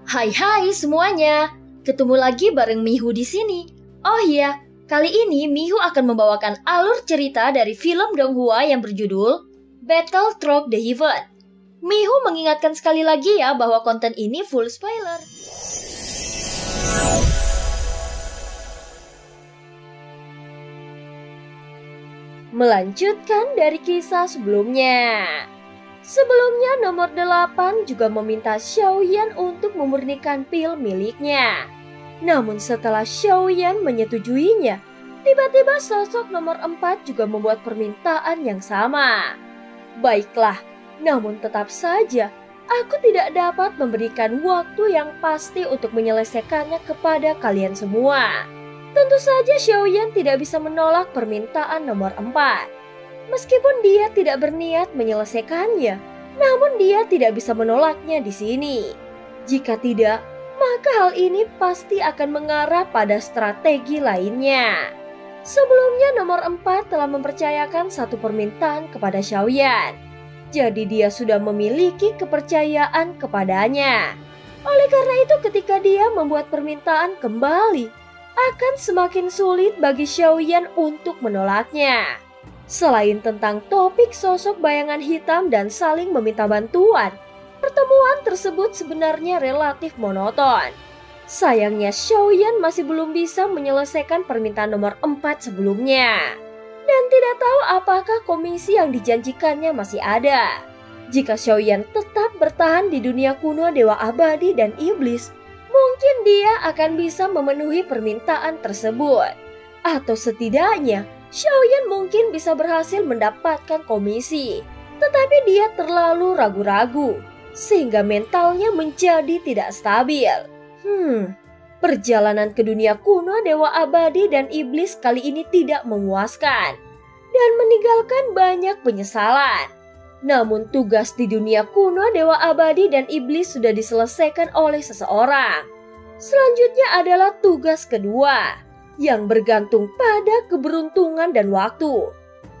Hai semuanya, ketemu lagi bareng Mihu di sini. Oh iya, kali ini Mihu akan membawakan alur cerita dari film Donghua yang berjudul Battle Through the Heaven. Mihu mengingatkan sekali lagi ya bahwa konten ini full spoiler. Melanjutkan dari kisah sebelumnya. Sebelumnya nomor 8 juga meminta Xiaoyan untuk memurnikan pil miliknya. Namun setelah Xiaoyan menyetujuinya, tiba-tiba sosok nomor 4 juga membuat permintaan yang sama. Baiklah, namun tetap saja aku tidak dapat memberikan waktu yang pasti untuk menyelesaikannya kepada kalian semua. Tentu saja Xiaoyan tidak bisa menolak permintaan nomor 4. Meskipun dia tidak berniat menyelesaikannya, namun dia tidak bisa menolaknya di sini. Jika tidak, maka hal ini pasti akan mengarah pada strategi lainnya. Sebelumnya nomor 4 telah mempercayakan satu permintaan kepada Xiaoyan. Jadi dia sudah memiliki kepercayaan kepadanya. Oleh karena itu ketika dia membuat permintaan kembali, akan semakin sulit bagi Xiaoyan untuk menolaknya. Selain tentang topik sosok bayangan hitam dan saling meminta bantuan, pertemuan tersebut sebenarnya relatif monoton. Sayangnya Xiaoyan masih belum bisa menyelesaikan permintaan nomor 4 sebelumnya. Dan tidak tahu apakah komisi yang dijanjikannya masih ada. Jika Xiaoyan tetap bertahan di dunia kuno Dewa Abadi dan Iblis, mungkin dia akan bisa memenuhi permintaan tersebut. Atau setidaknya, Xiaoyan mungkin bisa berhasil mendapatkan komisi, tetapi dia terlalu ragu-ragu, sehingga mentalnya menjadi tidak stabil. Perjalanan ke dunia kuno Dewa Abadi dan Iblis kali ini tidak memuaskan, dan meninggalkan banyak penyesalan. Namun tugas di dunia kuno Dewa Abadi dan Iblis sudah diselesaikan oleh seseorang. Selanjutnya adalah tugas kedua, yang bergantung pada keberuntungan dan waktu.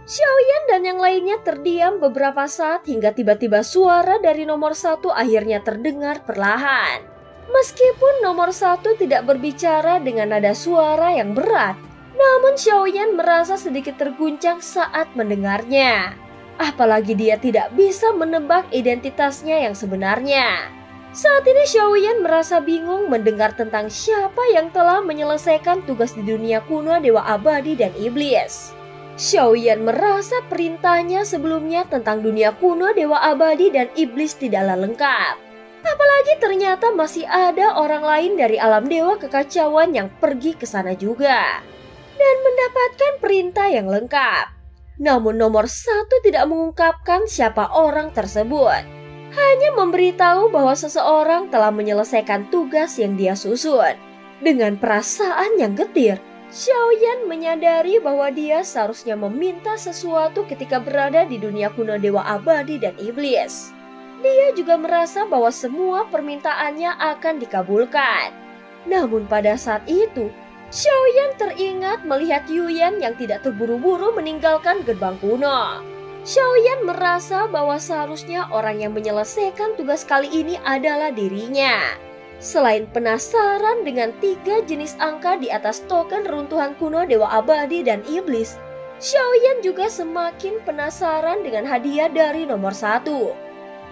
Xiaoyan dan yang lainnya terdiam beberapa saat hingga tiba-tiba suara dari nomor 1 akhirnya terdengar perlahan. Meskipun nomor 1 tidak berbicara dengan nada suara yang berat, namun Xiaoyan merasa sedikit terguncang saat mendengarnya. Apalagi dia tidak bisa menebak identitasnya yang sebenarnya. Saat ini Xiaoyan merasa bingung mendengar tentang siapa yang telah menyelesaikan tugas di dunia kuno Dewa Abadi dan Iblis. Xiaoyan merasa perintahnya sebelumnya tentang dunia kuno Dewa Abadi dan Iblis tidaklah lengkap. Apalagi ternyata masih ada orang lain dari alam dewa kekacauan yang pergi ke sana juga dan mendapatkan perintah yang lengkap. Namun nomor 1 tidak mengungkapkan siapa orang tersebut. Hanya memberitahu bahwa seseorang telah menyelesaikan tugas yang dia susun. Dengan perasaan yang getir, Xiaoyan menyadari bahwa dia seharusnya meminta sesuatu ketika berada di dunia kuno Dewa Abadi dan Iblis. Dia juga merasa bahwa semua permintaannya akan dikabulkan. Namun pada saat itu, Xiaoyan teringat melihat Yuyan yang tidak terburu-buru meninggalkan gerbang kuno. Xiaoyan merasa bahwa seharusnya orang yang menyelesaikan tugas kali ini adalah dirinya. Selain penasaran dengan 3 jenis angka di atas token runtuhan kuno Dewa Abadi dan Iblis, Xiaoyan juga semakin penasaran dengan hadiah dari nomor 1.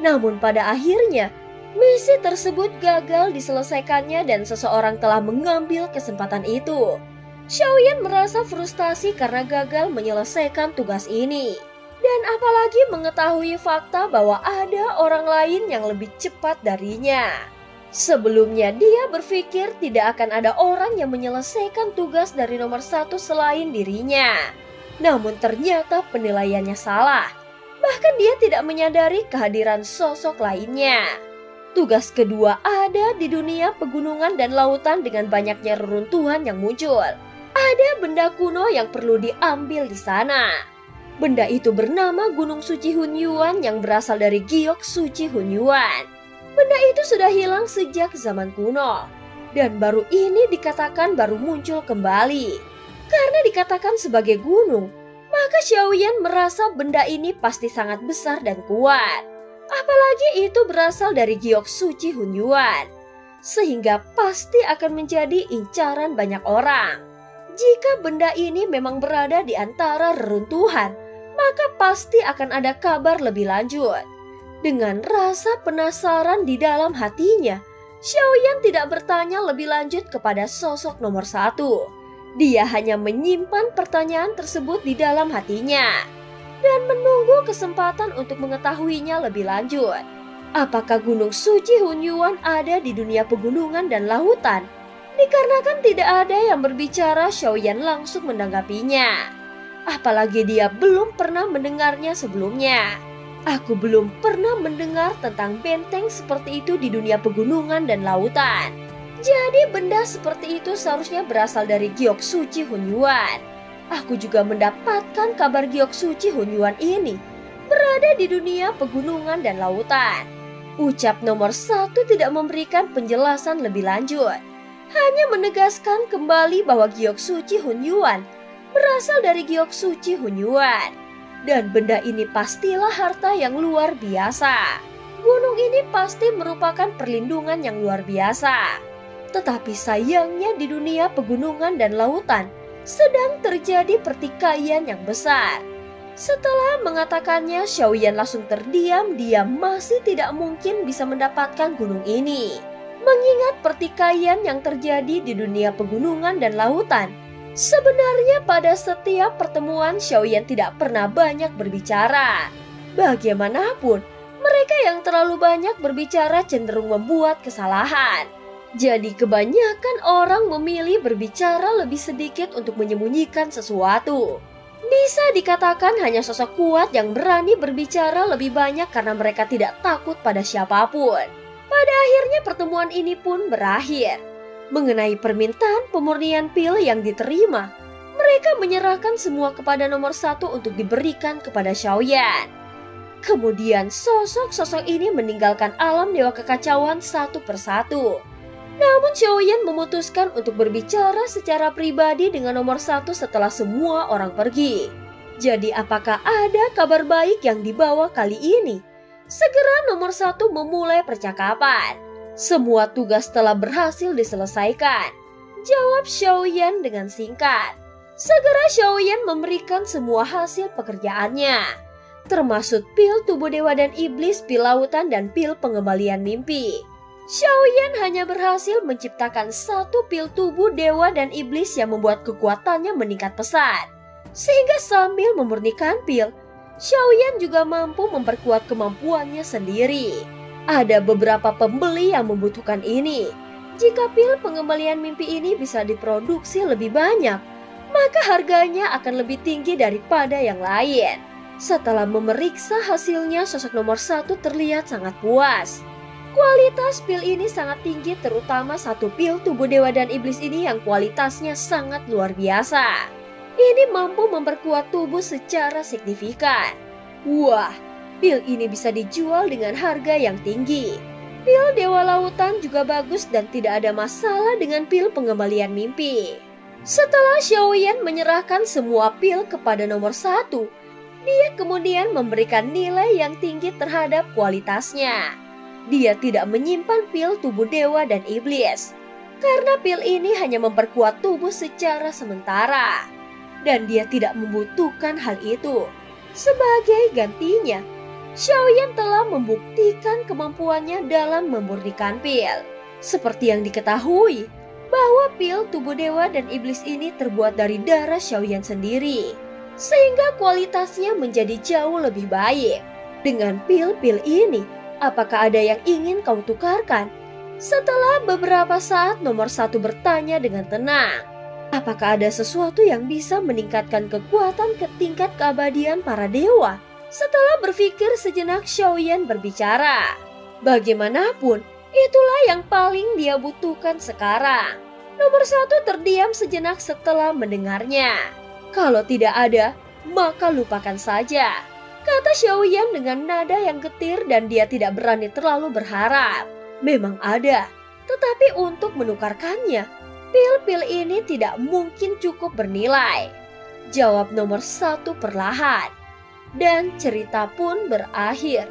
Namun pada akhirnya, misi tersebut gagal diselesaikannya dan seseorang telah mengambil kesempatan itu. Xiaoyan merasa frustasi karena gagal menyelesaikan tugas ini. Dan apalagi mengetahui fakta bahwa ada orang lain yang lebih cepat darinya. Sebelumnya dia berpikir tidak akan ada orang yang menyelesaikan tugas dari nomor 1 selain dirinya. Namun ternyata penilaiannya salah. Bahkan dia tidak menyadari kehadiran sosok lainnya. Tugas kedua ada di dunia pegunungan dan lautan dengan banyaknya reruntuhan yang muncul. Ada benda kuno yang perlu diambil di sana. Benda itu bernama Gunung Suci Hunyuan yang berasal dari giok suci Hunyuan. Benda itu sudah hilang sejak zaman kuno. Dan baru ini dikatakan baru muncul kembali. Karena dikatakan sebagai gunung, maka Xiaoyan merasa benda ini pasti sangat besar dan kuat. Apalagi itu berasal dari giok suci Hunyuan. sehingga pasti akan menjadi incaran banyak orang. Jika benda ini memang berada di antara reruntuhan, maka pasti akan ada kabar lebih lanjut. Dengan rasa penasaran di dalam hatinya, Xiaoyan tidak bertanya lebih lanjut kepada sosok nomor 1. Dia hanya menyimpan pertanyaan tersebut di dalam hatinya dan menunggu kesempatan untuk mengetahuinya lebih lanjut. Apakah Gunung Suci Hunyuan ada di dunia pegunungan dan lautan? Dikarenakan tidak ada yang berbicara, Xiaoyan langsung menanggapinya. Apalagi dia belum pernah mendengarnya sebelumnya. Aku belum pernah mendengar tentang benteng seperti itu di dunia pegunungan dan lautan. Jadi benda seperti itu seharusnya berasal dari Giok Suci Hunyuan. Aku juga mendapatkan kabar Giok Suci Hunyuan ini berada di dunia pegunungan dan lautan. Ucap nomor 1 tidak memberikan penjelasan lebih lanjut. Hanya menegaskan kembali bahwa Giok Suci Hunyuan berasal dari Giok Suci Hunyuan. Dan benda ini pastilah harta yang luar biasa. Gunung ini pasti merupakan perlindungan yang luar biasa. Tetapi sayangnya di dunia pegunungan dan lautan sedang terjadi pertikaian yang besar. Setelah mengatakannya, Xiaoyan langsung terdiam. Dia masih tidak mungkin bisa mendapatkan gunung ini. Mengingat pertikaian yang terjadi di dunia pegunungan dan lautan, sebenarnya pada setiap pertemuan Xiaoyan tidak pernah banyak berbicara. Bagaimanapun, mereka yang terlalu banyak berbicara cenderung membuat kesalahan. Jadi kebanyakan orang memilih berbicara lebih sedikit untuk menyembunyikan sesuatu. Bisa dikatakan hanya sosok kuat yang berani berbicara lebih banyak karena mereka tidak takut pada siapapun. Pada akhirnya pertemuan ini pun berakhir. Mengenai permintaan pemurnian pil yang diterima, mereka menyerahkan semua kepada nomor 1 untuk diberikan kepada Xiaoyan. Kemudian sosok-sosok ini meninggalkan alam dewa kekacauan satu persatu. Namun Xiaoyan memutuskan untuk berbicara secara pribadi dengan nomor 1 setelah semua orang pergi. Jadi apakah ada kabar baik yang dibawa kali ini? Segera nomor 1 memulai percakapan. Semua tugas telah berhasil diselesaikan, jawab Xiaoyan dengan singkat. Segera Xiaoyan memberikan semua hasil pekerjaannya, termasuk pil tubuh dewa dan iblis, pil lautan, dan pil pengembalian mimpi. Xiaoyan hanya berhasil menciptakan 1 pil tubuh dewa dan iblis yang membuat kekuatannya meningkat pesat. Sehingga sambil memurnikan pil, Xiaoyan juga mampu memperkuat kemampuannya sendiri. Ada beberapa pembeli yang membutuhkan ini. Jika pil pengembalian mimpi ini bisa diproduksi lebih banyak, maka harganya akan lebih tinggi daripada yang lain. Setelah memeriksa hasilnya, sosok nomor 1 terlihat sangat puas. Kualitas pil ini sangat tinggi, terutama 1 pil tubuh dewa dan iblis ini yang kualitasnya sangat luar biasa. Ini mampu memperkuat tubuh secara signifikan. Wah, pil ini bisa dijual dengan harga yang tinggi. Pil dewa lautan juga bagus dan tidak ada masalah dengan pil pengembalian mimpi. Setelah Xiaoyan menyerahkan semua pil kepada nomor 1, dia kemudian memberikan nilai yang tinggi terhadap kualitasnya. Dia tidak menyimpan pil tubuh dewa dan iblis, karena pil ini hanya memperkuat tubuh secara sementara. Dan dia tidak membutuhkan hal itu. Sebagai gantinya, Xiaoyan telah membuktikan kemampuannya dalam memurnikan pil. Seperti yang diketahui, bahwa pil tubuh dewa dan iblis ini terbuat dari darah Xiaoyan sendiri, sehingga kualitasnya menjadi jauh lebih baik. Dengan pil-pil ini, apakah ada yang ingin kau tukarkan? Setelah beberapa saat, nomor 1 bertanya dengan tenang. Apakah ada sesuatu yang bisa meningkatkan kekuatan ke tingkat keabadian para dewa? Setelah berpikir sejenak, Xiaoyan berbicara. Bagaimanapun, itulah yang paling dia butuhkan sekarang. Nomor 1 terdiam sejenak setelah mendengarnya. Kalau tidak ada, maka lupakan saja, kata Xiaoyan dengan nada yang getir, dan dia tidak berani terlalu berharap. Memang ada, tetapi untuk menukarkannya, pil-pil ini tidak mungkin cukup bernilai, jawab nomor 1 perlahan. Dan cerita pun berakhir.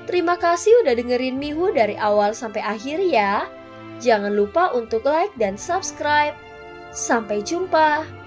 Terima kasih udah dengerin Mihu dari awal sampai akhir ya. Jangan lupa untuk like dan subscribe. Sampai jumpa.